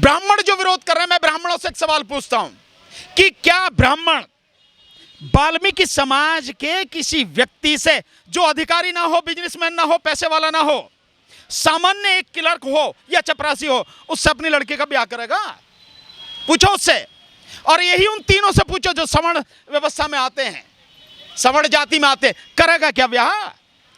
ब्राह्मण जो विरोध कर रहे हैं, मैं ब्राह्मणों से एक सवाल पूछता हूं कि क्या ब्राह्मण वाल्मीकि समाज के किसी व्यक्ति से, जो अधिकारी ना हो, बिजनेसमैन ना हो, पैसे वाला ना हो, सामान्य एक क्लर्क हो या चपरासी हो, उससे अपनी लड़की का ब्याह करेगा? पूछो उससे। और यही उन तीनों से पूछो जो सवर्ण व्यवस्था में आते हैं, सवर्ण जाति में आते हैं, करेगा क्या ब्याह?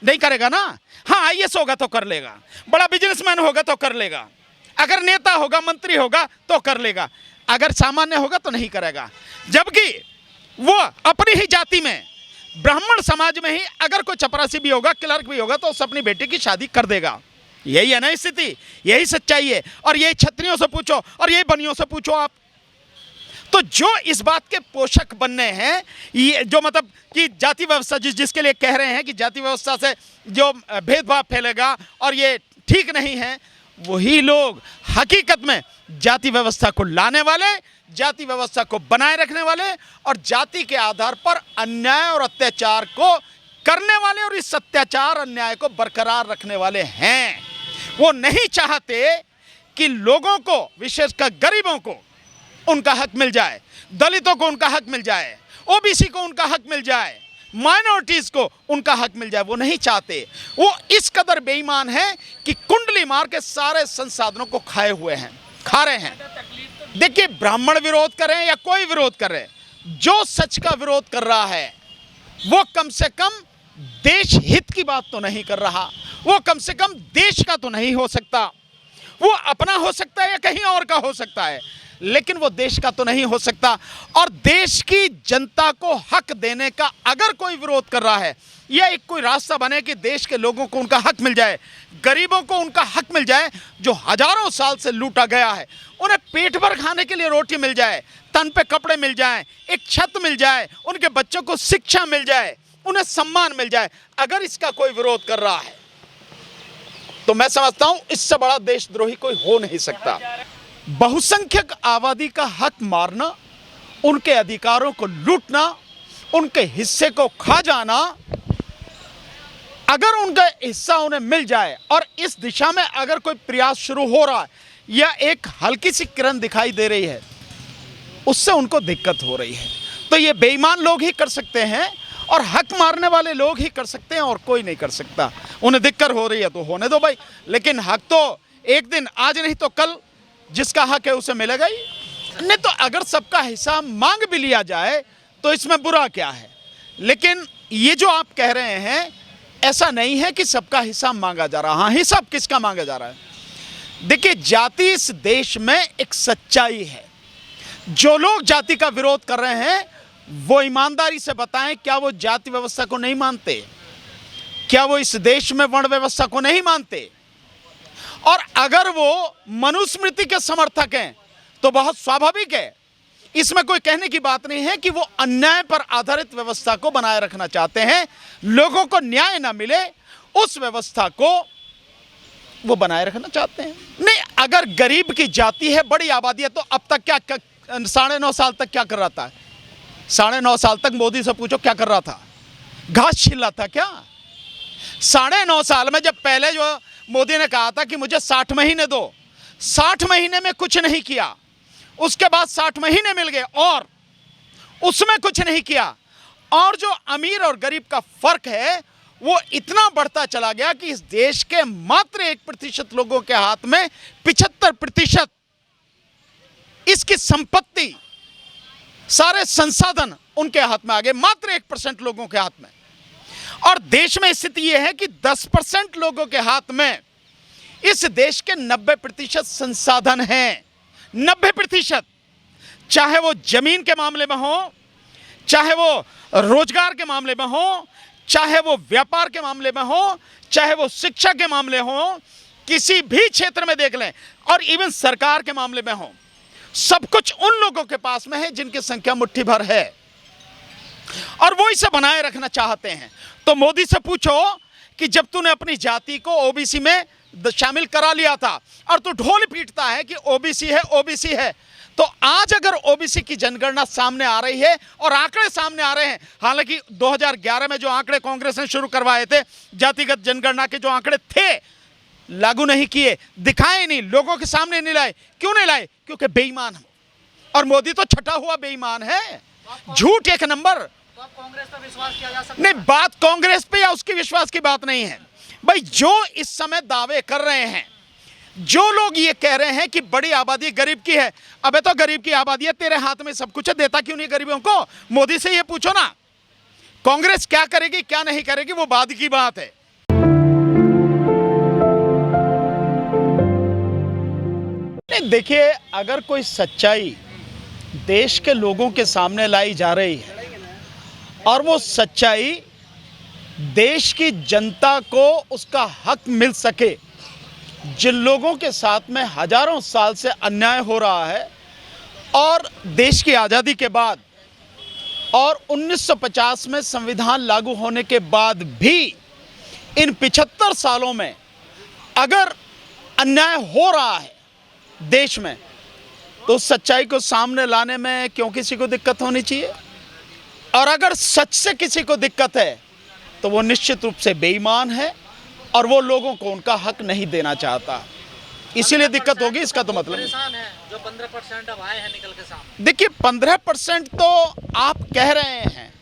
नहीं करेगा ना। हाँ, आईएएस होगा तो कर लेगा, बड़ा बिजनेसमैन होगा तो कर लेगा, अगर नेता होगा, मंत्री होगा तो कर लेगा, अगर सामान्य होगा तो नहीं करेगा। जबकि वो अपनी ही जाति में, ब्राह्मण समाज में ही अगर कोई चपरासी भी होगा, क्लर्क भी होगा, तो उस अपनी बेटी की शादी कर देगा। यही है ना स्थिति, यही सच्चाई है। और यही क्षत्रियों से पूछो और यही बनियों से पूछो आप। तो जो इस बात के पोषक बनने हैं, ये जो मतलब कि जाति व्यवस्था जिसके लिए कह रहे हैं कि जाति व्यवस्था से जो भेदभाव फैलेगा और ये ठीक नहीं है, वही लोग हकीकत में जाति व्यवस्था को लाने वाले, जाति व्यवस्था को बनाए रखने वाले और जाति के आधार पर अन्याय और अत्याचार को करने वाले और इस अत्याचार अन्याय को बरकरार रखने वाले हैं। वो नहीं चाहते कि लोगों को, विशेषकर गरीबों को उनका हक मिल जाए, दलितों को उनका हक मिल जाए, ओबीसी को उनका हक मिल जाए, माइनॉरिटीज को उनका हक मिल जाए। वो नहीं चाहते। वो इस कदर बेईमान है कि कुंडली मार के सारे संसाधनों को खाए हुए हैं, खा रहे हैं। देखिए, ब्राह्मण विरोध करें या कोई विरोध करे, जो सच का विरोध कर रहा है वो कम से कम देश हित की बात तो नहीं कर रहा, वो कम से कम देश का तो नहीं हो सकता। वो अपना हो सकता है या कहीं और का हो सकता है, लेकिन वो देश का तो नहीं हो सकता। और देश की जनता को हक देने का अगर कोई विरोध कर रहा है, या एक कोई रास्ता बने कि देश के लोगों को उनका हक मिल जाए, गरीबों को उनका हक मिल जाए, जो हजारों साल से लूटा गया है, उन्हें पेट भर खाने के लिए रोटी मिल जाए, तन पे कपड़े मिल जाए, एक छत मिल जाए, उनके बच्चों को शिक्षा मिल जाए, उन्हें सम्मान मिल जाए, अगर इसका कोई विरोध कर रहा है तो मैं समझता हूं इससे बड़ा देशद्रोही कोई हो नहीं सकता। बहुसंख्यक आबादी का हक मारना, उनके अधिकारों को लूटना, उनके हिस्से को खा जाना, अगर उनका हिस्सा उन्हें मिल जाए और इस दिशा में अगर कोई प्रयास शुरू हो रहा है या एक हल्की सी किरण दिखाई दे रही है, उससे उनको दिक्कत हो रही है। तो ये बेईमान लोग ही कर सकते हैं और हक मारने वाले लोग ही कर सकते हैं और कोई नहीं कर सकता। उन्हें दिक्कत हो रही है तो होने दो भाई, लेकिन हक तो एक दिन, आज नहीं तो कल, जिसका हक है उसे मिलेगा ही। नहीं तो अगर सबका हिस्सा मांग भी लिया जाए तो इसमें बुरा क्या है? लेकिन ये जो आप कह रहे हैं, ऐसा नहीं है कि सबका हिस्सा मांगा जा रहा। हाँ, हिसाब किसका मांगा जा रहा है? देखिए, जाति इस देश में एक सच्चाई है। जो लोग जाति का विरोध कर रहे हैं वो ईमानदारी से बताएं, क्या वो जाति व्यवस्था को नहीं मानते? क्या वो इस देश में वर्ण व्यवस्था को नहीं मानते? और अगर वो मनुस्मृति के समर्थक हैं तो बहुत स्वाभाविक है, इसमें कोई कहने की बात नहीं है कि वो अन्याय पर आधारित व्यवस्था को बनाए रखना चाहते हैं, लोगों को न्याय ना मिले उस व्यवस्था को वो बनाए रखना चाहते हैं। नहीं, अगर गरीब की जाति है, बड़ी आबादी है, तो अब तक क्या 9.5 साल तक क्या कर रहा था? 9.5 साल तक मोदी से पूछो क्या कर रहा था? घास छील रहा था क्या? 9.5 साल में जब पहले जो मोदी ने कहा था कि मुझे 60 महीने दो, 60 महीने में कुछ नहीं किया, उसके बाद 60 महीने मिल गए और उसमें कुछ नहीं किया, और जो अमीर और गरीब का फर्क है वो इतना बढ़ता चला गया कि इस देश के मात्र 1% लोगों के हाथ में 75% इसकी संपत्ति, सारे संसाधन उनके हाथ में आ गए, मात्र 1% लोगों के हाथ में। और देश में स्थिति यह है कि 10% लोगों के हाथ में इस देश के 90% संसाधन हैं। 90%, चाहे वो जमीन के मामले में हो, चाहे वो रोजगार के मामले में हो, चाहे वो व्यापार के मामले में हो, चाहे वो शिक्षा के मामले हो, किसी भी क्षेत्र में देख लें, और इवन सरकार के मामले में हो, सब कुछ उन लोगों के पास में है जिनकी संख्या मुट्ठी भर है और वो इसे बनाए रखना चाहते हैं। तो मोदी से पूछो कि जब तूने अपनी जाति को ओबीसी में शामिल करा लिया था और तू ढोल पीटता है कि ओबीसी है, ओबीसी है, तो आज अगर ओबीसी की जनगणना सामने आ रही है और आंकड़े सामने आ रहे हैं, हालांकि 2011 में जो आंकड़े कांग्रेस ने शुरू करवाए थे, जातिगत जनगणना के जो आंकड़े थे, लागू नहीं किए, दिखाए नहीं, लोगों के सामने नहीं लाए। क्यों नहीं लाए? क्योंकि बेईमान है, और मोदी तो छटा हुआ बेईमान है, झूठ एक नंबर। तो अब कांग्रेस पर विश्वास किया जा सकता है? नहीं, बात कांग्रेस पे या उसके विश्वास की बात नहीं है भाई। जो इस समय दावे कर रहे हैं, जो लोग ये कह रहे हैं कि बड़ी आबादी गरीब की है, अबे तो गरीब की आबादी है, तेरे हाथ में सब कुछ है, देता क्यों नहीं गरीबों को? मोदी से ये पूछो ना। कांग्रेस क्या करेगी क्या नहीं करेगी वो बाद की बात है। नहीं, देखिए, अगर कोई सच्चाई देश के लोगों के सामने लाई जा रही है और वो सच्चाई देश की जनता को उसका हक मिल सके, जिन लोगों के साथ में हजारों साल से अन्याय हो रहा है, और देश की आज़ादी के बाद और 1950 में संविधान लागू होने के बाद भी इन 75 सालों में अगर अन्याय हो रहा है देश में, तो उस सच्चाई को सामने लाने में क्यों किसी को दिक्कत होनी चाहिए? और अगर सच से किसी को दिक्कत है तो वो निश्चित रूप से बेईमान है और वो लोगों को उनका हक नहीं देना चाहता, इसीलिए दिक्कत होगी। इसका तो मतलब परेशान है जो 15% अब आए हैं निकल के सामने। देखिए, 15% तो आप कह रहे हैं,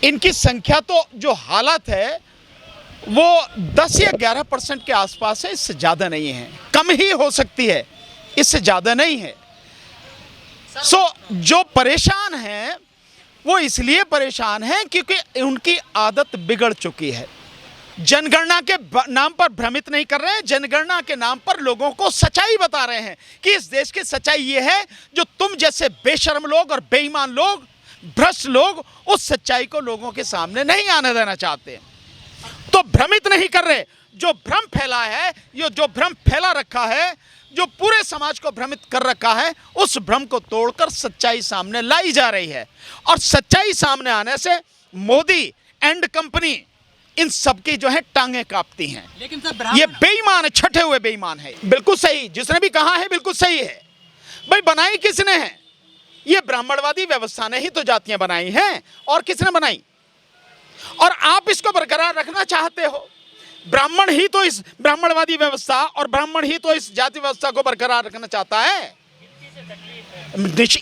इनकी संख्या तो जो हालत है वो 10 या 11% के आसपास है, इससे ज़्यादा नहीं है, कम ही हो सकती है, इससे ज़्यादा नहीं है। जो परेशान हैं वो इसलिए परेशान हैं क्योंकि उनकी आदत बिगड़ चुकी है। जनगणना के नाम पर भ्रमित नहीं कर रहे हैं, जनगणना के नाम पर लोगों को सच्चाई बता रहे हैं कि इस देश की सच्चाई ये है, जो तुम जैसे बेशर्म लोग और बेईमान लोग, भ्रष्ट लोग, उस सच्चाई को लोगों के सामने नहीं आने देना चाहते। तो भ्रमित नहीं कर रहे। जो भ्रम फैला है, ये जो भ्रम फैला रखा है, जो पूरे समाज को भ्रमित कर रखा है, उस भ्रम को तोड़कर सच्चाई सामने लाई जा रही है। और सच्चाई सामने आने से मोदी एंड कंपनी इन सबकी जो है टांगें कांपती हैं। लेकिन सर, ये बेईमान है, छठे हुए बेईमान है। बिल्कुल सही, जिसने भी कहा है बिल्कुल सही है। भाई, बनाई किसने है? ये ब्राह्मणवादी व्यवस्था ने ही तो जातियां बनाई हैं, और किसने बनाई? और आप इसको बरकरार रखना चाहते हो। ब्राह्मण ही तो इस ब्राह्मणवादी व्यवस्था और ब्राह्मण ही तो इस जाति व्यवस्था को बरकरार रखना चाहता है।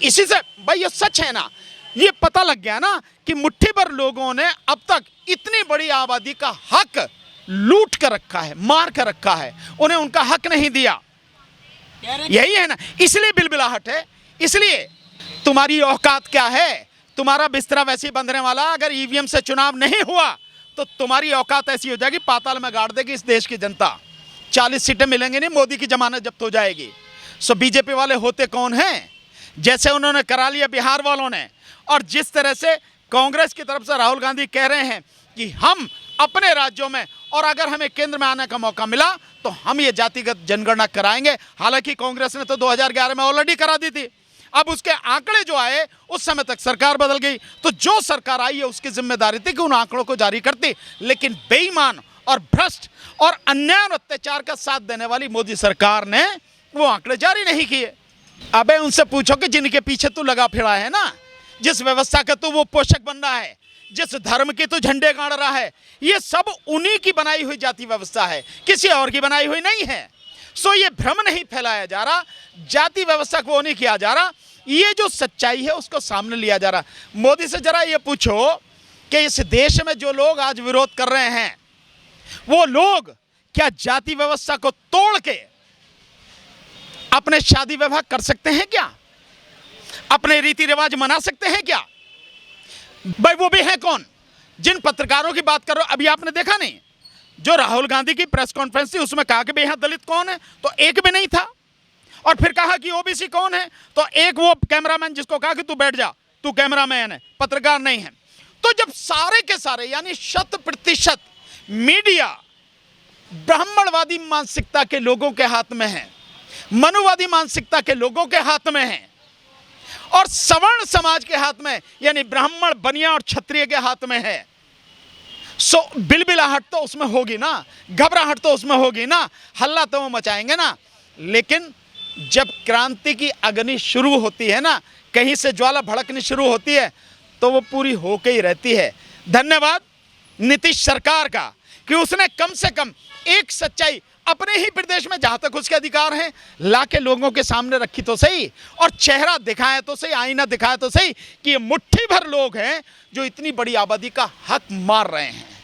इसी से भाई ये सच है ना, ये पता लग गया ना कि मुट्ठी भर लोगों ने अब तक इतनी बड़ी आबादी का हक लूट कर रखा है, मार कर रखा है, उन्हें उनका हक नहीं दिया। यही है ना, इसलिए बिलबिलाहट है। इसलिए तुम्हारी औकात क्या है? तुम्हारा बिस्तरा वैसे ही बंधने वाला। अगर ईवीएम से चुनाव नहीं हुआ तो तुम्हारी औकात ऐसी हो जाएगी, पाताल में गाड़ देगी इस देश की जनता। 40 सीटें मिलेंगी नहीं, मोदी की जमानत जब्त हो जाएगी। सो बीजेपी वाले होते कौन हैं? जैसे उन्होंने करा लिया बिहार वालों ने, और जिस तरह से कांग्रेस की तरफ से राहुल गांधी कह रहे हैं कि हम अपने राज्यों में, और अगर हमें केंद्र में आने का मौका मिला तो हम ये जातिगत जनगणना कराएंगे। हालांकि कांग्रेस ने तो 2011 में ऑलरेडी करा दी थी। अब उसके आंकड़े जो आए, उस समय तक सरकार बदल गई, तो जो सरकार आई है उसकी जिम्मेदारी थी कि उन आंकड़ों को जारी करती। लेकिन बेईमान और भ्रष्ट और अन्याय और अत्याचार का साथ देने वाली मोदी सरकार ने वो आंकड़े जारी नहीं किए। अबे उनसे पूछो कि जिनके पीछे तू लगा फिरा है ना, जिस व्यवस्था का तू वो पोषक बन रहा है, जिस धर्म के तू झंडे गाड़ रहा है, ये सब उन्हीं की बनाई हुई जाति व्यवस्था है, किसी और की बनाई हुई नहीं है। सो ये भ्रम नहीं फैलाया जा रहा, जाति व्यवस्था को नहीं किया जा रहा, ये जो सच्चाई है उसको सामने लिया जा रहा। मोदी से जरा ये पूछो कि इस देश में जो लोग आज विरोध कर रहे हैं, वो लोग क्या जाति व्यवस्था को तोड़ के अपने शादी विवाह कर सकते हैं क्या? अपने रीति रिवाज मना सकते हैं क्या? भाई, वो भी है कौन? जिन पत्रकारों की बात कर रहे हो, अभी आपने देखा नहीं, जो राहुल गांधी की प्रेस कॉन्फ्रेंस थी उसमें कहा कि भाई यहाँ दलित कौन है, तो एक भी नहीं था। और फिर कहा कि ओबीसी कौन है, तो एक वो कैमरामैन जिसको कहा कि तू बैठ जा, तू कैमरामैन है, पत्रकार नहीं है। तो जब सारे के सारे यानी 100% मीडिया ब्राह्मणवादी मानसिकता के लोगों के हाथ में है, मनुवादी मानसिकता के लोगों के हाथ में है, और सवर्ण समाज के हाथ में यानी ब्राह्मण, बनिया और क्षत्रिय के हाथ में है, सो बिलबिलाहट तो उसमें होगी ना, घबराहट तो उसमें होगी ना, हल्ला तो वो मचाएंगे ना। लेकिन जब क्रांति की अग्नि शुरू होती है ना, कहीं से ज्वाला भड़कनी शुरू होती है, तो वो पूरी होके ही रहती है। धन्यवाद नीतीश सरकार का कि उसने कम से कम एक सच्चाई अपने ही प्रदेश में जहां तक उसके अधिकार हैं लाके लोगों के सामने रखी तो सही, और चेहरा दिखाए तो सही, आईना दिखाए तो सही कि ये मुट्ठी भर लोग हैं जो इतनी बड़ी आबादी का हक मार रहे हैं।